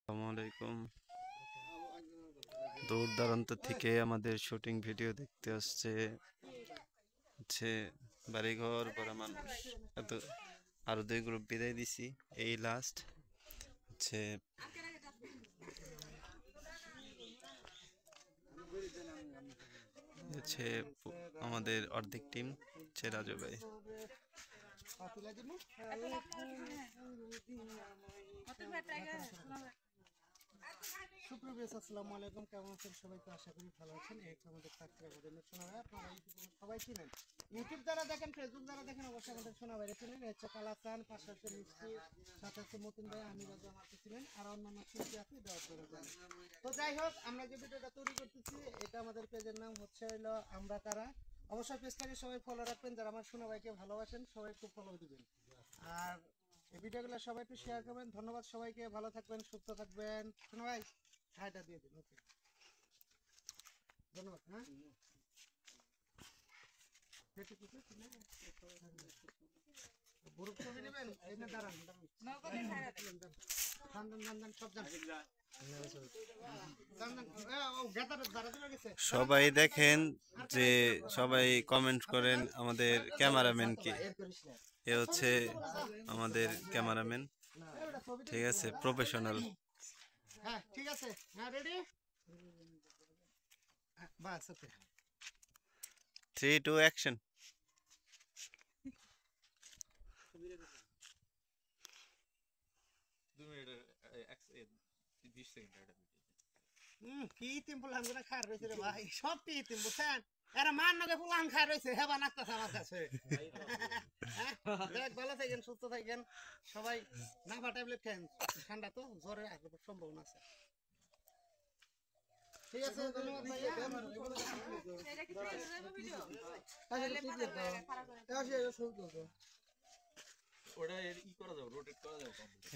আসসালামু আলাইকুম। দূর দূরান্ত থেকে আমাদের শুটিং ভিডিও দেখতে আসছে হচ্ছে বাড়িঘর ভরা মানুষ। এত আরো 2 গ্রুপ বিদায় দিছি, এই লাস্ট হচ্ছে হচ্ছে আমাদের অর্ধেক টিম হচ্ছে রাজু ভাই। সুপ্রভাত, আসসালামু আলাইকুম। কেমন আছেন সবাই? তো আশা করি ভালো আছেন। এই আমাদের থাকতে আমাদের শোনা ভাই, আপনারা সবাই চিনেন। ইউটিউব যারা দেখেন, ফেসবুক যারা দেখেন, অবশ্যই আমাদের শোনা ভাইরে চিনেন। হচ্ছে কালাচান, পাশে হচ্ছে মিষ্টি, সাথে হচ্ছে মতিন ভাই, আমি রাজা আমাকে চিনেন, আর অন্যান্য শিল্পী আছে দেওয়া করে দেন। তো যাই হোক, আমরা যে ভিডিওটা তৈরি করতেছি, এটা আমাদের পেজের নাম হচ্ছে হলো আমরা কারা। অবশ্যই পেজটাকে সবাই ফলো রাখবেন। যারা আমার শোনা ভাইকে ভালোবাসেন সবাই একটু ফলো দিবেন, আর এই ভিডিওগুলো সবাই একটু শেয়ার করবেন। ধন্যবাদ সবাইকে, ভালো থাকবেন, সুস্থ থাকবেন। শোনো ভাই, হাইটা দিয়ে দিন। ওকে, ধন্যবাদ। হ্যাঁ, গ্রুপ ছবি নেবেন, এই না দাঁড়ান সব সবাই দেখেন যে সবাই কমেন্ট করেন আমাদের ক্যামেরাম্যান কে। এ হচ্ছে আমাদের ক্যামেরাম্যান, ঠিক আছে, প্রফেশনাল। হ্যাঁ ঠিক আছে, হ্যাঁ রেডি, বাস ওকে। 3 2 অ্যাকশন। কি তিন পুলান করে খার রয়েছে রে ভাই, সব কি তিন বুঝছেন, এরা মান নাকি পুলান খার রয়েছে, হেবা নাকতাছে আমার কাছে। দেখ, ভালো থাকেন, সুস্থ থাকেন সবাই। নাফা ট্যাবলেট খান, ঠান্ডা তো, জ্বরে আসবার সম্ভাবনা আছে। ঠিক আছে, ধন্যবাদ ভাইয়া।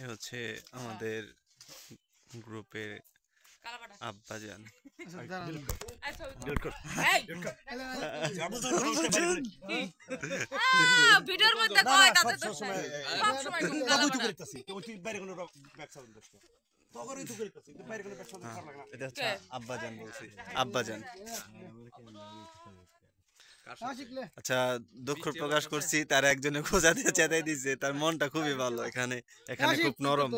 এ হচ্ছে আমাদের গ্রুপের আব্বাজান। ভিডিওর মধ্যে কয় তাতে তো সব সময় এটা হচ্ছে আব্বাজান বলছি, আব্বাজান। আচ্ছা, দুঃখ প্রকাশ করছি, তার একজনে খোঁজা দিয়ে চেতাই দিচ্ছে, তার মনটা খুবই ভালো। এখানে এখানে খুব নরম।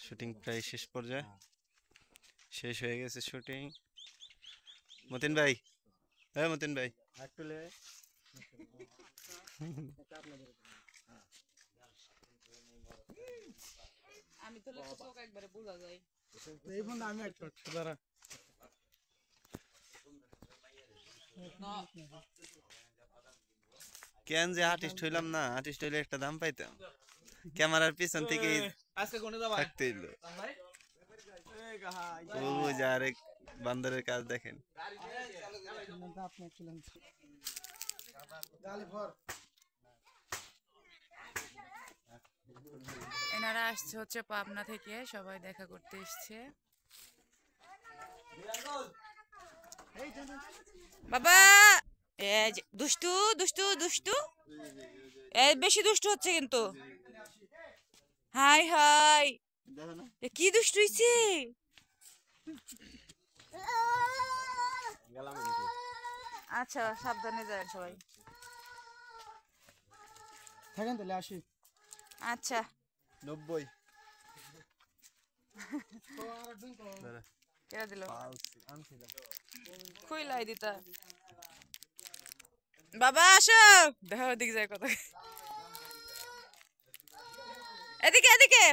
শুটিং প্রায় শেষ পর্যায়ে, শেষ হয়ে গেছে শুটিং। মতিন ভাই, হ্যাঁ মতিন ভাই, আমি তো লোক একবারে বোঝা যায়। এই বন্ধু আমি একটা দাঁড়া, কেন যে আর্টিস্ট হইলাম না? আর্টিস্ট হইলে একটা দাম পাইতাম, ক্যামেরার পিছন থেকে থাকতে হইলো। ও যে আরেক বান্দরের কাজ দেখেন। এনারা আসছে হচ্ছে পাবনা থেকে, সবাই দেখা করতে এসছে। বাবা দুষ্টু দুষ্টু দুষ্টু, বেশি দুষ্টু হচ্ছে কিন্তু। হাই হাই, কি দুষ্টু হইছে। আচ্ছা, সাবধানে যায় সবাই। থাকেন তাহলে, আসি। আচ্ছা 90 কেরা দিল, খুইলাই দিতা। বাবা আসো, দেখো ওদিকে যায় কথা। এদিকে এদিকে।